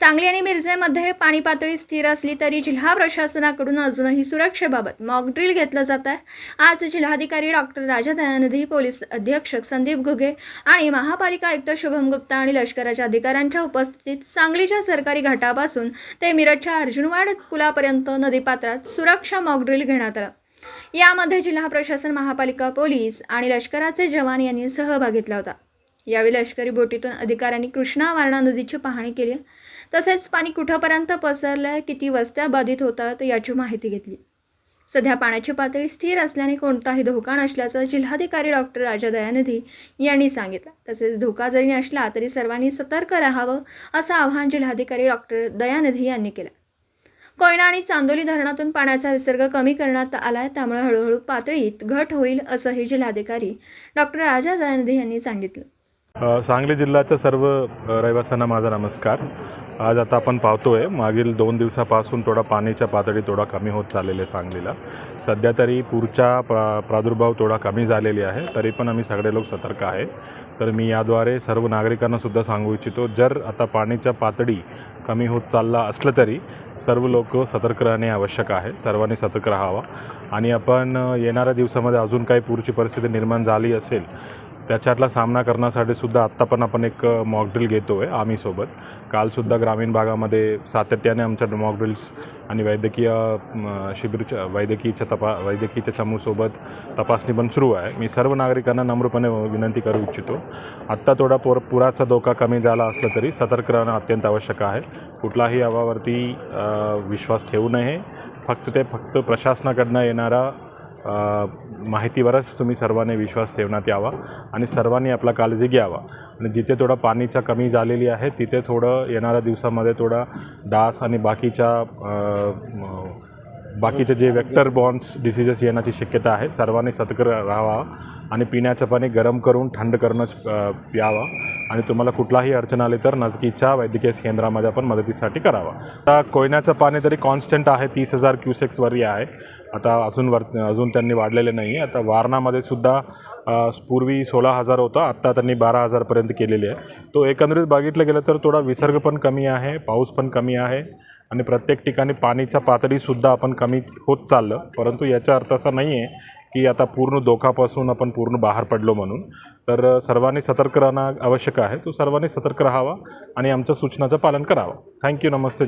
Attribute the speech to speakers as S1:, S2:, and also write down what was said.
S1: सांगली आणि मिरजेमध्ये पाणी पातळी स्थिर असली तरी जिल्हा प्रशासनाकडून अजूनही सुरक्षेबाबत मॉक ड्रिल घेतलं जात आहे। आज जिल्हाधिकारी डॉक्टर राजा दयानिधी, पोलीस अधीक्षक संदीप घुगे आणि महापालिका आयुक्त शुभम गुप्ता आणि लष्कराच्या अधिकाऱ्यांच्या उपस्थितीत सांगलीच्या सरकारी घाटापासून ते मिरजच्या अर्जुनवाड पुलापर्यंत नदीपात्रात सुरक्षा मॉक ड्रिल घेण्यात आलं। यामध्ये जिल्हा प्रशासन, महापालिका, पोलीस आणि लष्कराचे जवान यांनी सहभाग घेतला होता। यावेळी लष्करी बोटीतून अधिकाऱ्यांनी कृष्णा वारणा नदीची पाहणी केली, तसेच पाणी कुठपर्यंत पसरलंय, किती वस्त्या बाधित होतात याची माहिती घेतली। सध्या पाण्याची पातळी स्थिर असल्याने कोणताही धोका नसल्याचं जिल्हाधिकारी डॉक्टर राजा दयानिधी यांनी सांगितलं। तसेच धोका जरी नसला तरी सर्वांनी सतर्क राहावं असं आवाहन जिल्हाधिकारी डॉक्टर दयानिधी यांनी केलं। कोयना आणि चांदोली धरणातून पाण्याचा विसर्ग कमी करण्यात आलाय, त्यामुळे हळूहळू पातळीत घट होईल असंही जिल्हाधिकारी डॉक्टर राजा दयानिधी यांनी सांगितलं।
S2: सांगली जिल्ह्याच्या सर्व रहिवाशांना माझा नमस्कार। आज आता आपण पाहतोय मागील 2 दिवसापासून थोडा पाण्याच्या पातळी थोडा कमी होत चाललेली आहे सांगलीला। सध्या तरी पूरचा प्रादुर्भाव थोडा कमी झालेली आहे, तरी पण आम्ही सगळे लोक सतर्क आहे। तर मी याद्वारे सर्व नागरिकांना सुद्धा सांगू इच्छितो, जर आता पाण्याच्या पातळी कमी होत चालला असलं तरी सर्व लोक सतर्क राहणे आवश्यक आहे। सर्वांनी सतर्क राहावा आणि आपण येणाऱ्या दिवसामध्ये अजून काही पूरची परिस्थिती निर्माण झाली असेल त्याच्यातला सामना करण्यासाठी सुद्धा आत्ता पण आपण एक मॉक ड्रिल घेतो आहे आम्ही सोबत। कालसुद्धा ग्रामीण भागामध्ये सातत्याने आमच्या मॉक ड्रिल्स आणि वैद्यकीय शिबिरच्या वैद्यकीच्या चमूसोबत तपासणी पण सुरू आहे। मी सर्व नागरिकांना नम्रपणे विनंती करू इच्छितो, आत्ता थोडा पुराचा धोका कमी झाला असला तरी सतर्क राहणं अत्यंत आवश्यक आहे। कुठलाही अवावरती विश्वास ठेवू नये। फक्त प्रशासनाकडनं येणारा माहितीवरच तुम्ही सर्वांनी विश्वास ठेवण्यात यावा आणि सर्वांनी आपला काळजी घ्यावा। आणि जिथे थोडा पाणीचा कमी झालेली आहे तिथे थोडं येणाऱ्या दिवसामध्ये थोडा डास आणि बाकीचे जे वेक्टर बॉर्न्स डिसीजेस येण्याची शक्यता आहे, सर्वांनी सतर्क राहावा आणि पिण्याचं पाणी गरम करून थंड करूनच प्यावा आणि तुम्हाला कुठलाही अडचण आली तर नजदीकच्या वैद्यकीय केंद्रामध्ये आपण मदतीसाठी करावा। आता कोयनाचं पाणी तरी कॉन्स्टंट आहे, 30,000 क्युसेक्सवरही आहे। आता अजून त्यांनी वाढलेले नाही। आता वारणामध्ये सुद्धा पूर्वी 16,000 होता, आत्ता त्यांनी 12,000पर्यंत केलेली आहे। तो एकंदरीत बघितलं गेलं तर थोडा विसर्ग पण कमी आहे, पाऊस पण कमी आहे आणि प्रत्येक ठिकाणी पाणीच्या पातळीसुद्धा आपण कमी होत चाललं। परंतु याचा अर्थ असा नाही आहे की आता पूर्ण धोकापासून आपण पूर्ण बाहेर पडलो म्हणून। तर सर्वांनी सतर्क राहणं आवश्यक आहे। तो सर्वांनी सतर्क राहावा आणि आमच्या सूचनाचं पालन करावं। थँक्यू, नमस्ते।